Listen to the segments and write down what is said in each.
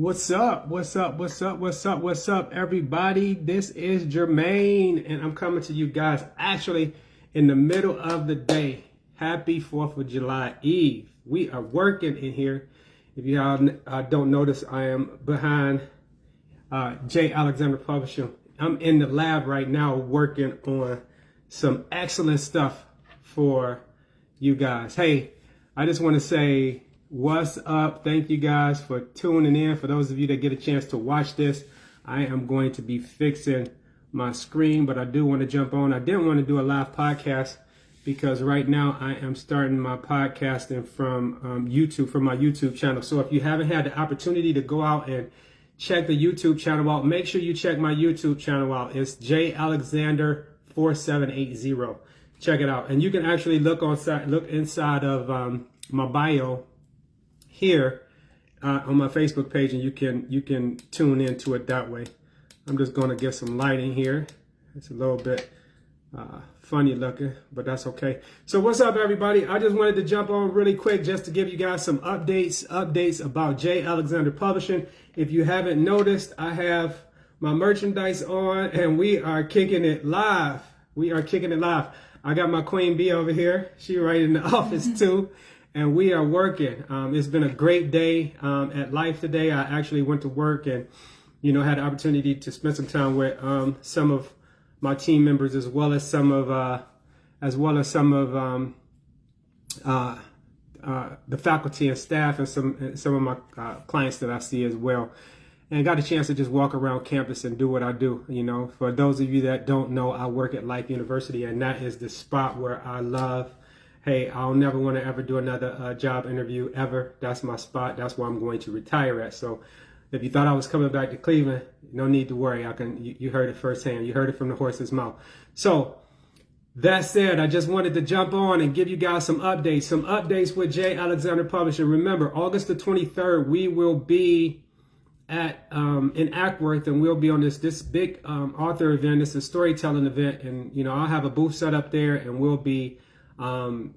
What's up? What's up? What's up? What's up? What's up, everybody? This is Jermaine, and I'm coming to you guys actually in the middle of the day. Happy 4th of July Eve. We are working in here. If you all don't notice, I am behind JAlexander Publishing. I'm in the lab right now working on some excellent stuff for you guys. Hey, I just want to say, what's up? Thank you guys for tuning in. For those of you that get a chance to watch this, I am going to be fixing my screen, but I do want to jump on. I didn't want to do a live podcast because right now I am starting my podcasting from YouTube, from my YouTube channel. So if you haven't had the opportunity to go out and check the YouTube channel out, make sure you check my YouTube channel out. It's JAlexander 4780. Check it out. And you can actually look inside of my bio here on my Facebook page, and you can tune into it that way. I'm just going to get some lighting here. It's a little bit funny looking, but that's okay. So what's up, everybody? I just wanted to jump on really quick just to give you guys some updates about JAlexander Publishing. If you haven't noticed, I have my merchandise on, and we are kicking it live. I got my Queen Bee over here. She right in the office too. And we are working. It's been a great day at Life today. I actually went to work and, had the opportunity to spend some time with some of my team members, as well as some of the faculty and staff, and some of my clients that I see as well. And got a chance to just walk around campus and do what I do. For those of you that don't know, I work at Life University, and that is the spot where I love. Hey, I'll never want to ever do another job interview ever. That's my spot. That's where I'm going to retire at. So if you thought I was coming back to Cleveland, no need to worry. You heard it firsthand. You heard it from the horse's mouth. So that said, I just wanted to jump on and give you guys some updates with JAlexander Publishing. Remember, August the 23rd, we will be at in Ackworth, and we'll be on this big author event. It's a storytelling event, and I'll have a booth set up there, and we'll be we'll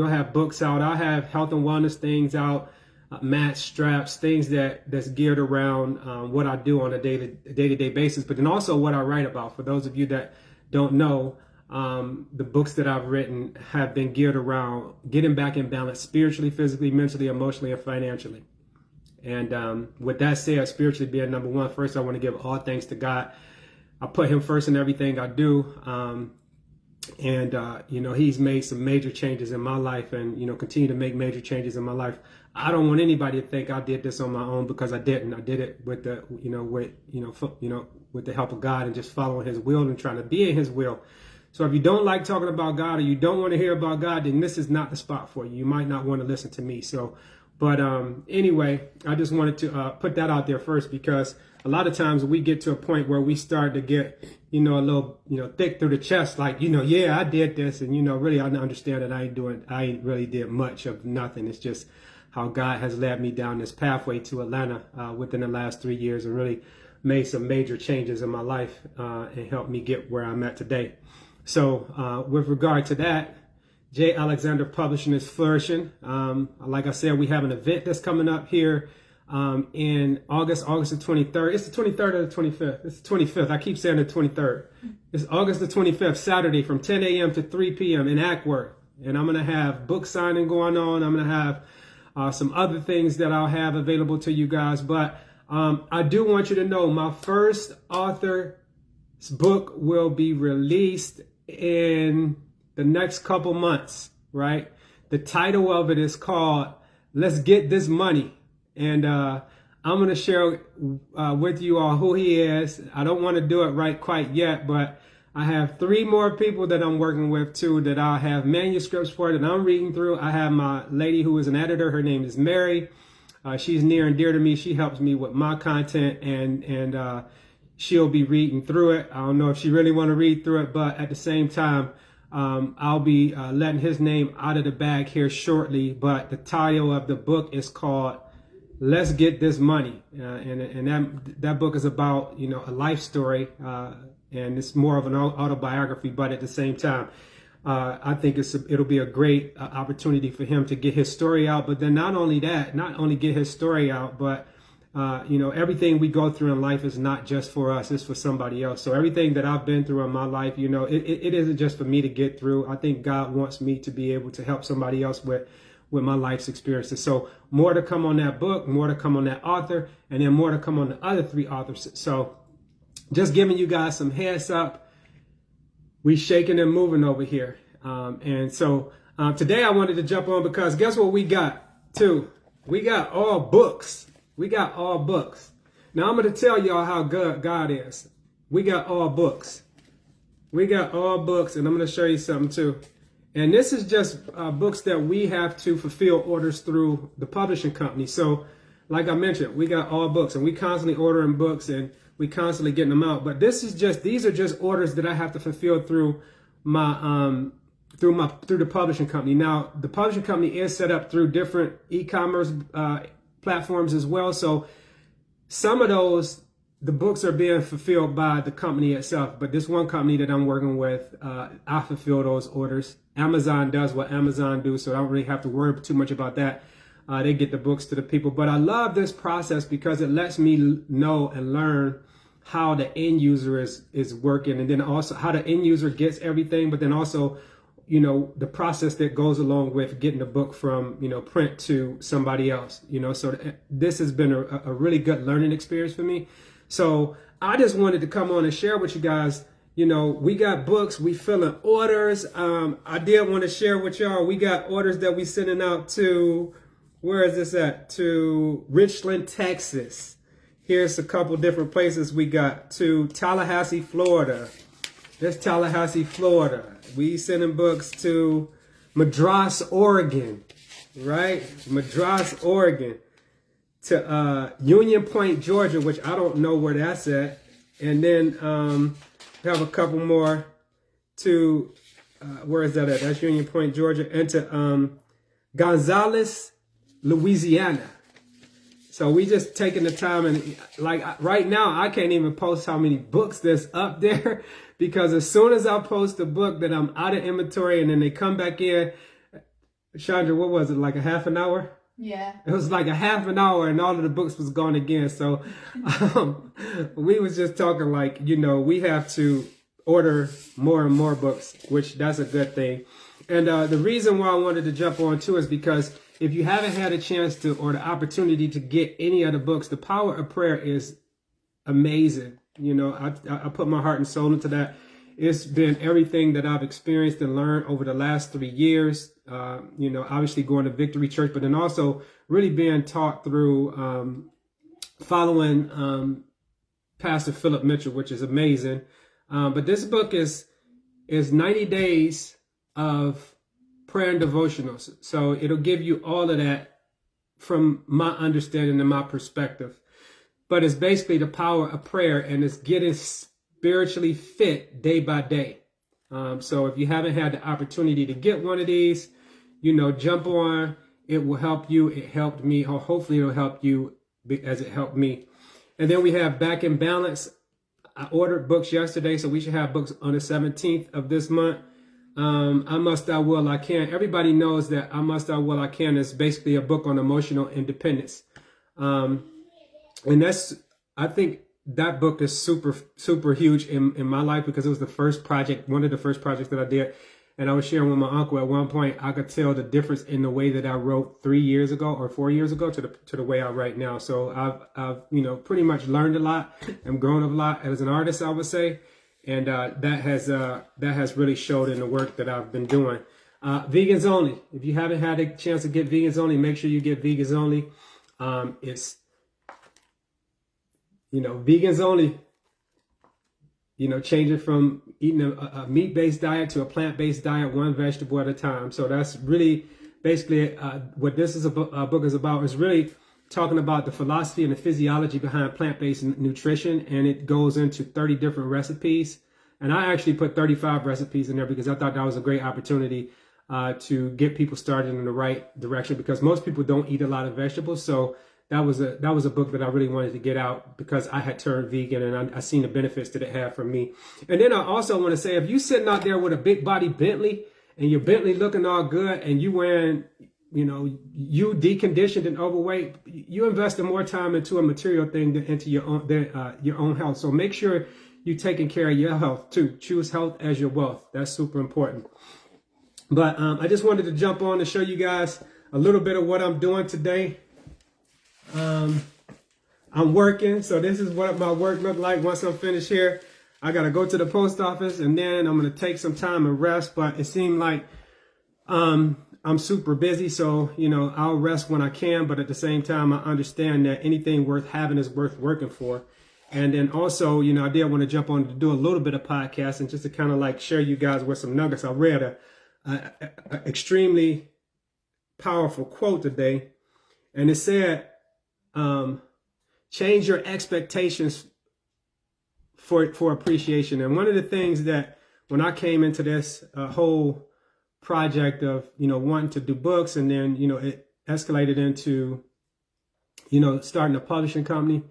have books out. I'll have health and wellness things out, mats, straps, things that's geared around what I do on a day-to-day basis, but then also what I write about. For those of you that don't know, the books that I've written have been geared around getting back in balance spiritually, physically, mentally, emotionally, and financially. And with that said, spiritually being number one, first I want to give all thanks to God. I put him first in everything I do. He's made some major changes in my life, and, continue to make major changes in my life. I don't want anybody to think I did this on my own, because I didn't. I did it with the, with the help of God, and just following his will and trying to be in his will. So if you don't like talking about God, or you don't want to hear about God, then this is not the spot for you. You might not want to listen to me. But anyway, I just wanted to put that out there first, because a lot of times we get to a point where we start to get, a little, thick through the chest, like, yeah, I did this. And, really, I understand that I ain't really did much of nothing. It's just how God has led me down this pathway to Atlanta within the last 3 years, and really made some major changes in my life and helped me get where I'm at today. So with regard to that, JAlexander Publishing is flourishing. Like I said, we have an event that's coming up here in August the 23rd. It's the 23rd or the 25th? It's the 25th. I keep saying the 23rd. It's August the 25th, Saturday, from 10 a.m. to 3 p.m. in Ackworth. And I'm going to have book signing going on. I'm going to have some other things that I'll have available to you guys. But I do want you to know, my first author's book will be released in the next couple months, right? The title of it is called Let's Get This Money. And I'm going to share with you all who he is. I don't want to do it right quite yet, but I have 3 more people that I'm working with too, that I'll have manuscripts for, that I'm reading through. I have my lady who is an editor. Her name is Mary. She's near and dear to me. She helps me with my content, and she'll be reading through it. I don't know if she really want to read through it, but at the same time, I'll be letting his name out of the bag here shortly. But the title of the book is called Let's Get This Money. And that book is about, a life story. And it's more of an autobiography, but at the same time, I think it'll be a great opportunity for him to get his story out. But then not only get his story out, but everything we go through in life is not just for us, it's for somebody else. So everything that I've been through in my life, it isn't just for me to get through. I think God wants me to be able to help somebody else with my life's experiences. So more to come on that book, more to come on that author, and then more to come on the other 3 authors. So just giving you guys some heads up. We shaking and moving over here. And so today I wanted to jump on because guess what we got too? We got all books. We got all books. Now I'm going to tell y'all how good God is. We got all books. We got all books, and I'm going to show you something too. And this is just books that we have to fulfill orders through the publishing company. So like I mentioned, we got all books, and we constantly ordering books, and we constantly getting them out. But these are just orders that I have to fulfill through my through the publishing company. Now the publishing company is set up through different e-commerce platforms as well. So some of those, the books are being fulfilled by the company itself. But this one company that I'm working with, I fulfill those orders. Amazon does what Amazon do, so I don't really have to worry too much about that. They get the books to the people. But I love this process because it lets me know and learn how the end user is working, and then also how the end user gets everything, but then also, the process that goes along with getting the book from, print to somebody else, so this has been a really good learning experience for me. So I just wanted to come on and share with you guys, we got books, we filling orders. I did want to share with y'all, we got orders that we sending out to, where is this at? To Richland, Texas. Here's a couple different places we got. To Tallahassee, Florida. There's Tallahassee, Florida. We sending books to Madras, Oregon, right? Madras, Oregon. To Union Point, Georgia, which I don't know where that's at. And then have a couple more to, where is that at? That's Union Point, Georgia. And to Gonzales, Louisiana. So we just taking the time, and like right now, I can't even post how many books there's up there because as soon as I post a book that I'm out of inventory and then they come back in, Chandra, what was it, like a half an hour? Yeah. It was like a half an hour and all of the books was gone again. So we was just talking like, we have to order more and more books, which that's a good thing. And the reason why I wanted to jump on too is because if you haven't had a chance to or the opportunity to get any of the books, The Power of Prayer is amazing. I put my heart and soul into that. It's been everything that I've experienced and learned over the last 3 years. Obviously going to Victory Church, but then also really being taught through following Pastor Philip Mitchell, which is amazing. But this book is 90 days of prayer and devotionals. So it'll give you all of that from my understanding and my perspective. But it's basically the power of prayer, and it's getting spiritually fit day by day. So if you haven't had the opportunity to get one of these, jump on. It will help you. It helped me, or hopefully it'll help you as it helped me. And then we have Back in Balance. I ordered books yesterday, so we should have books on the 17th of this month. I Must, I Will, I Can. Everybody knows that I Must, I Will, I Can is basically a book on emotional independence. And I think that book is super, super huge in my life because it was one of the first projects that I did. And I was sharing with my uncle at one point, I could tell the difference in the way that I wrote 3 years ago or 4 years ago to the way I write now. So I've pretty much learned a lot and grown a lot as an artist, I would say. And that has really showed in the work that I've been doing. Vegans Only. If you haven't had a chance to get Vegans Only, make sure you get Vegans Only. It's Vegans Only. Changing from eating a meat-based diet to a plant-based diet, one vegetable at a time. So that's really basically what this is book is about. Is really talking about the philosophy and the physiology behind plant-based nutrition, and it goes into 30 different recipes. And I actually put 35 recipes in there because I thought that was a great opportunity to get people started in the right direction, because most people don't eat a lot of vegetables. So that was a book that I really wanted to get out because I had turned vegan and I seen the benefits that it had for me. And then I also want to say, if you sitting out there with a big body Bentley and your Bentley looking all good, and you wearing, you deconditioned and overweight, you invested more time into a material thing than into your own health. So make sure you're taking care of your health too. Choose health as your wealth. That's super important. But I just wanted to jump on to show you guys a little bit of what I'm doing today. I'm working, so this is what my work look like once I'm finished here. I gotta go to the post office, and then I'm gonna take some time and rest. But it seemed like I'm super busy, so I'll rest when I can. But at the same time, I understand that anything worth having is worth working for. And then also, I did want to jump on to do a little bit of podcasting, just to kind of like share you guys with some nuggets. I read a extremely powerful quote today, and it said, change your expectations for appreciation. And one of the things that when I came into this whole project of wanting to do books, and then it escalated into starting a publishing company,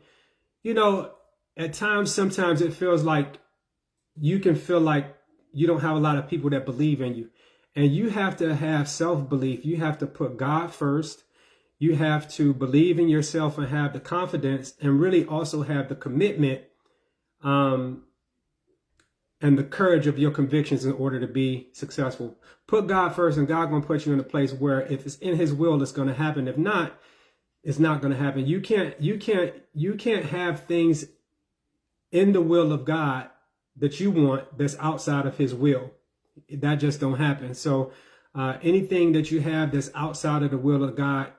at times sometimes it feels like you can feel like you don't have a lot of people that believe in you, and you have to have self-belief. You have to put God first. You have to believe in yourself and have the confidence, and really also have the commitment and the courage of your convictions in order to be successful. Put God first, and God going to put you in a place where if it's in his will, it's going to happen. If not, it's not going to happen. You can't have things in the will of God that you want that's outside of his will. That just don't happen. So anything that you have that's outside of the will of God,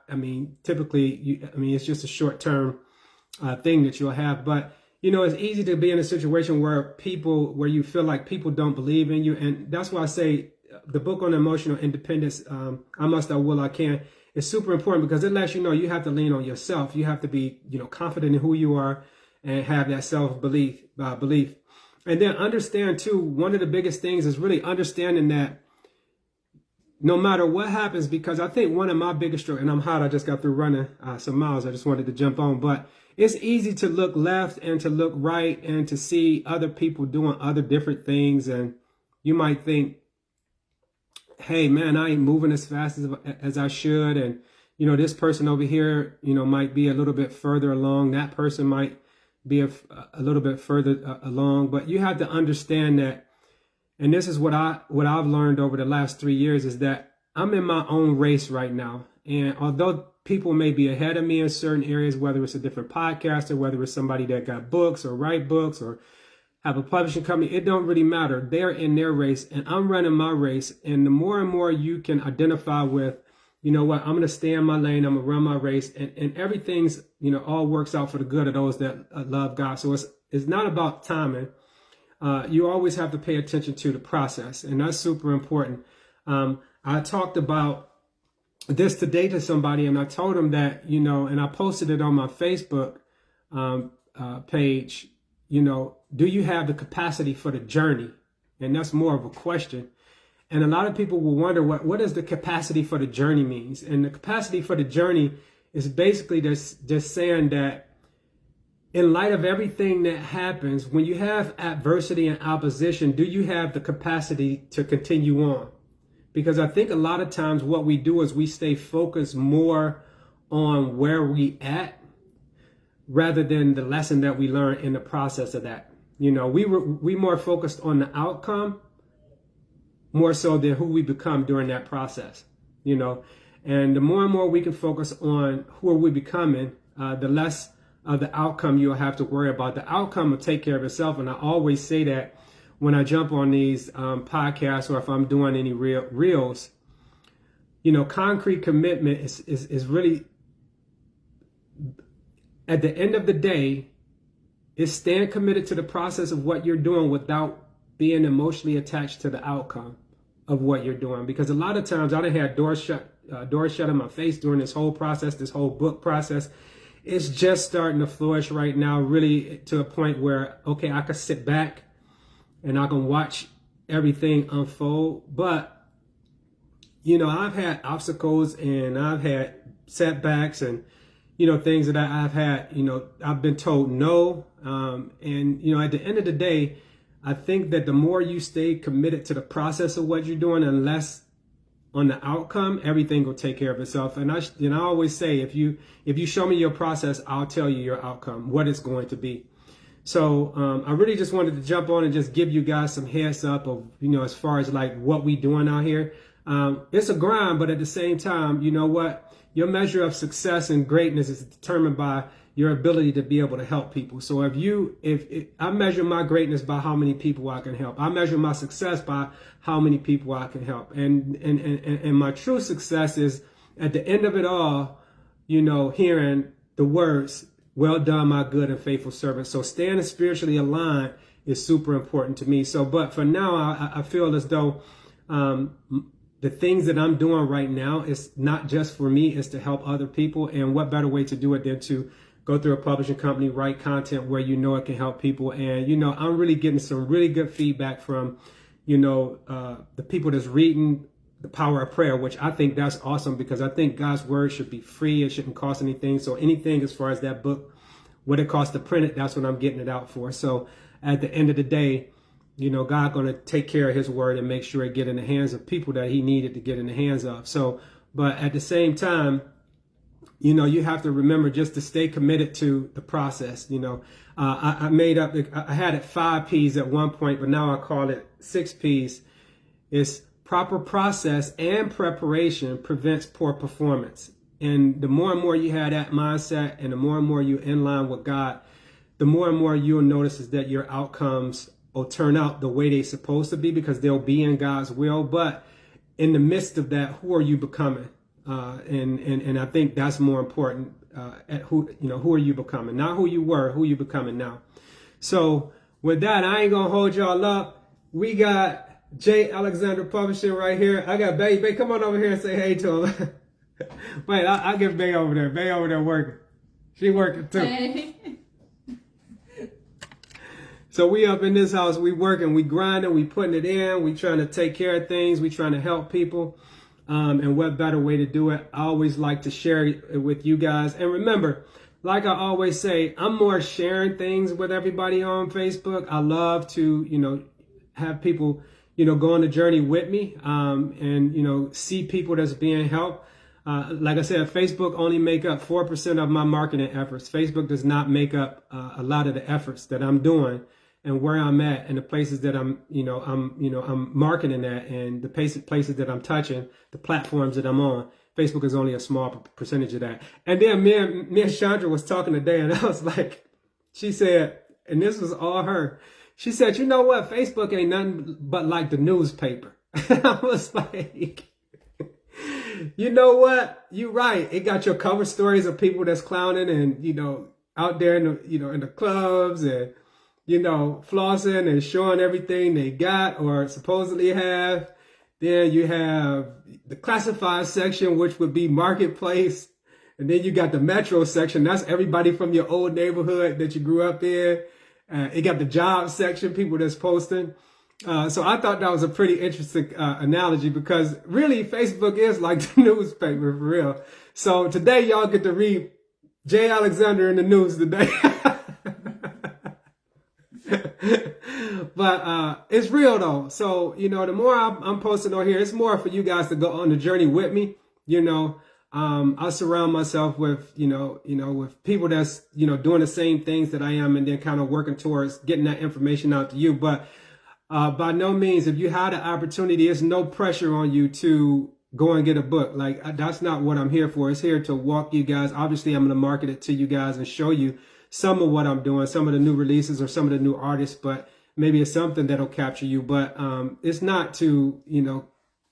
typically, it's just a short-term thing that you'll have. But, it's easy to be in a situation where you feel like people don't believe in you. And that's why I say the book on emotional independence, I Must, I Will, I Can, is super important, because it lets you know you have to lean on yourself. You have to be, confident in who you are and have that self-belief, belief. And then understand too, one of the biggest things is really understanding that no matter what happens, because I think one of my biggest struggles, and I'm hot, I just got through running some miles, I just wanted to jump on, but it's easy to look left and to look right and to see other people doing other different things. And you might think, hey man, I ain't moving as fast as I should. And, this person over here, might be a little bit further along. That person might be a little bit further along. But you have to understand that, and this is what I've learned over the last 3 years, is that I'm in my own race right now. And although people may be ahead of me in certain areas, whether it's a different podcaster, whether it's somebody that got books or write books or have a publishing company, it don't really matter. They're in their race and I'm running my race. And the more and more you can identify with, I'm going to stay in my lane, I'm going to run my race, and everything's, all works out for the good of those that love God. So it's not about timing. You always have to pay attention to the process, and that's super important. I talked about this today to somebody, and I told them that, and I posted it on my Facebook page, do you have the capacity for the journey? And that's more of a question. And a lot of people will wonder what does the capacity for the journey means? And the capacity for the journey is basically just saying that in light of everything that happens, when you have adversity and opposition, do you have the capacity to continue on? Because I think a lot of times what we do is we stay focused more on where we at rather than the lesson that we learn in the process of that. We more focused on the outcome more so than who we become during that process, and the more and more we can focus on who are we becoming, the less of the outcome you'll have to worry about. The outcome will take care of itself. And I always say that when I jump on these podcasts, or if I'm doing any reels, concrete commitment is really, at the end of the day, is staying committed to the process of what you're doing without being emotionally attached to the outcome of what you're doing. Because a lot of times I done had doors shut in my face during this whole process, this whole book process. It's just starting to flourish right now, really to a point where, okay, I can sit back and I can watch everything unfold. But, I've had obstacles and I've had setbacks and, things that I've had, I've been told no. And, at the end of the day, I think that the more you stay committed to the process of what you're doing and less on the outcome, everything will take care of itself. And I always say, if you show me your process, I'll tell you your outcome, what it's going to be. So I really just wanted to jump on and just give you guys some heads up of, as far as like what we doing out here. It's a grind, but at the same time, you know what? Your measure of success and greatness is determined by your ability to be able to help people. So if I measure my greatness by how many people I can help, I measure my success by how many people I can help. And my true success is at the end of it all, hearing the words, "Well done, my good and faithful servant." So staying spiritually aligned is super important to me. So, but for now, I feel as though the things that I'm doing right now is not just for me, it's to help other people. And what better way to do it than to go through a publishing company, write content where it can help people. And, I'm really getting some really good feedback from, the people that's reading The Power of Prayer, which I think that's awesome, because I think God's word should be free. It shouldn't cost anything. So anything as far as that book, what it costs to print it, that's what I'm getting it out for. So at the end of the day, God going to take care of his word and make sure it get in the hands of people that he needed to get in the hands of. So, but at the same time, you have to remember just to stay committed to the process. I had it 5 P's at one point, but now I call it 6 P's. It's proper process and preparation prevents poor performance. And the more and more you have that mindset, and the more and more you're in line with God, the more and more you'll notice is that your outcomes will turn out the way they're supposed to be, because they'll be in God's will. But in the midst of that, who are you becoming? And I think that's more important. Who are you becoming? Not who you were, who you becoming now. So with that, I ain't gonna hold y'all up. We got JAlexander Publishing right here. I got Bay. Bay, come on over here and say hey to him. Wait, I'll get Bay over there. Bay over there working. She working too. Hey. So we up in this house, we working, we grinding, we putting it in, we trying to take care of things, we trying to help people. And what better way to do it? I always like to share it with you guys. And remember, like I always say, I'm more sharing things with everybody on Facebook. I love to, have people, go on the journey with me, and, see people that's being helped. Like I said, Facebook only make up 4% of my marketing efforts. Facebook does not make up a lot of the efforts that I'm doing and where I'm at and the places that I'm marketing at, and the places that I'm touching, the platforms that I'm on. Facebook is only a small percentage of that. And then me and Chandra was talking today, and I was like, she said, and this was all her. She said, you know what? Facebook ain't nothing but like the newspaper. I was like, you know what? You're right. It got your cover stories of people that's clowning and, out there in the, in the clubs and, flossing and showing everything they got or supposedly have. Then you have the classified section, which would be marketplace. And then you got the metro section. That's everybody from your old neighborhood that you grew up in. It got the job section, people that's posting. So I thought that was a pretty interesting analogy, because really Facebook is like the newspaper for real. So today y'all get to read JAlexander in the news today. But it's real though. So, the more I'm posting on here, it's more for you guys to go on the journey with me. I surround myself with, with people that's, doing the same things that I am, and then kind of working towards getting that information out to you. But by no means, if you had the opportunity, there's no pressure on you to go and get a book. Like, that's not what I'm here for. It's here to walk you guys. Obviously, I'm going to market it to you guys and show you some of what I'm doing, some of the new releases or some of the new artists, but maybe it's something that'll capture you. But it's not to,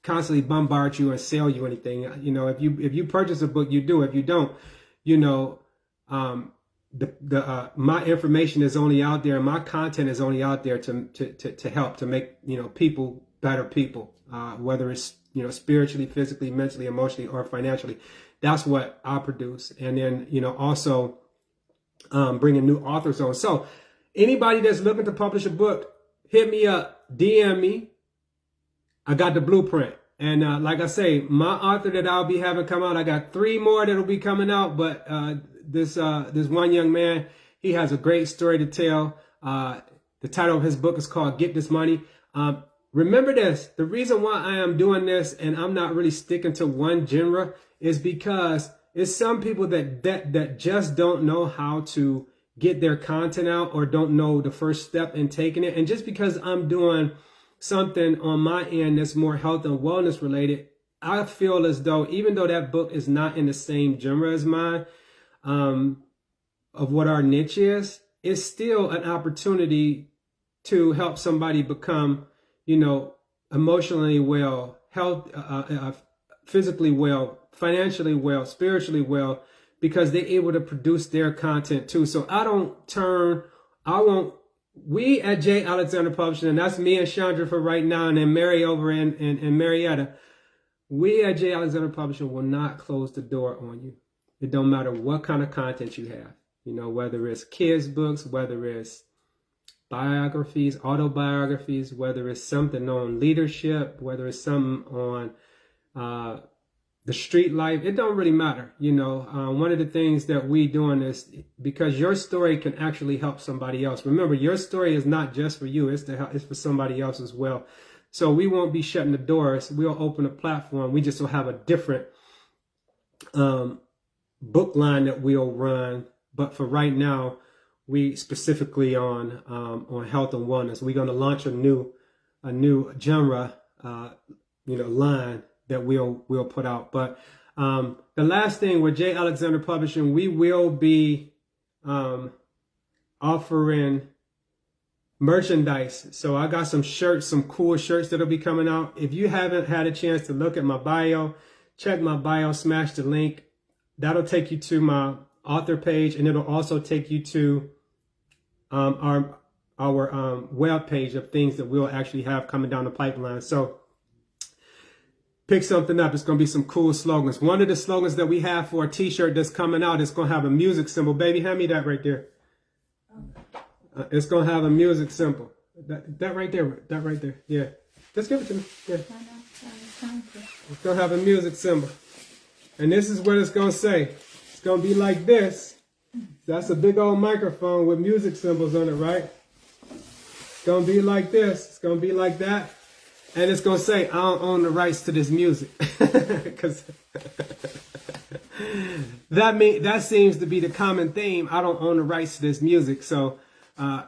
constantly bombard you and sell you anything. If you purchase a book, you do. If you don't, my information is only out there, and my content is only out there to help, to make, people better people, whether it's, spiritually, physically, mentally, emotionally, or financially. That's what I produce. And then, also bringing new authors on. So anybody that's looking to publish a book, hit me up, DM me. I got the blueprint. And like I say, my author that I'll be having come out, I got 3 more that'll be coming out. But this one young man, he has a great story to tell. The title of his book is called Get This Money. Remember this, the reason why I am doing this and I'm not really sticking to one genre is because it's some people that just don't know how to get their content out or don't know the first step in taking it. And just because I'm doing something on my end that's more health and wellness related, I feel as though, even though that book is not in the same genre as mine, of what our niche is, it's still an opportunity to help somebody become, emotionally well, physically well, financially well, spiritually well, because they're able to produce their content too. So we at JAlexander Publishing, and that's me and Chandra for right now, and then Mary over in Marietta, we at JAlexander Publishing will not close the door on you. It don't matter what kind of content you have, whether it's kids books, whether it's biographies, autobiographies, whether it's something on leadership, whether it's something on the street life, it don't really matter. One of the things that we doing is because your story can actually help somebody else. Remember, your story is not just for you, it's for somebody else as well. So we won't be shutting the doors. We'll open a platform. We just will have a different book line that we'll run. But for right now, we specifically on health and wellness. We're going to launch a new genre, line that we'll put out. But the last thing with JAlexander Publishing, we will be offering merchandise. So I got some shirts, some cool shirts that'll be coming out. If you haven't had a chance to look at my bio, check my bio, smash the link. That'll take you to my author page, and it'll also take you to our web page of things that we'll actually have coming down the pipeline. So pick something up. It's going to be some cool slogans. One of the slogans that we have for a t-shirt that's coming out is going to have a music symbol. Baby, hand me that right there. It's going to have a music symbol. That right there. That right there. Yeah. Just give it to me. Yeah. It's going to have a music symbol. And this is what it's going to say. It's going to be like this. That's a big old microphone with music symbols on it, right? It's going to be like this. It's going to be like that. And it's going to say, I don't own the rights to this music. Because that seems to be the common theme. I don't own the rights to this music. So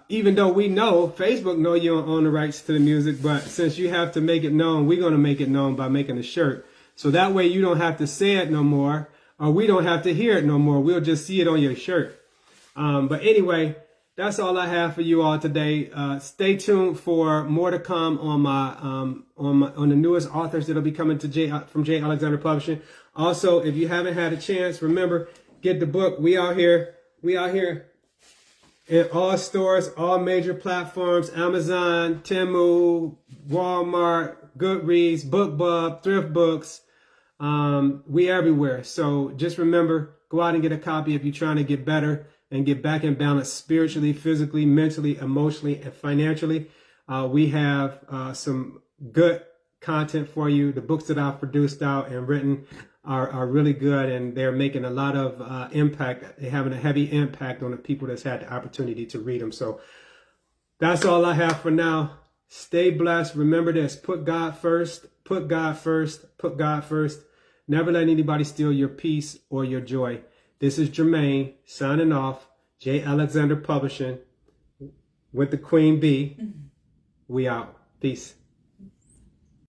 even though we know, Facebook know you don't own the rights to the music, but since you have to make it known, we're going to make it known by making a shirt. So that way you don't have to say it no more, or we don't have to hear it no more. We'll just see it on your shirt. But anyway, that's all I have for you all today. Stay tuned for more to come on my on the newest authors that'll be coming to from JAlexander Publishing. Also, if you haven't had a chance, remember, get the book. We out here in all stores, all major platforms: Amazon, Temu, Walmart, Goodreads, BookBub, Thrift Books. We everywhere. So just remember, go out and get a copy if you're trying to get better and get back in balance spiritually, physically, mentally, emotionally, and financially. We have some good content for you. The books that I've produced out and written are really good, and they're making a lot of impact. They're having a heavy impact on the people that's had the opportunity to read them. So that's all I have for now. Stay blessed. Remember this: put God first, put God first, put God first. Never let anybody steal your peace or your joy. This is Jermaine signing off. JAlexander Publishing with the Queen Bee. We out. Peace.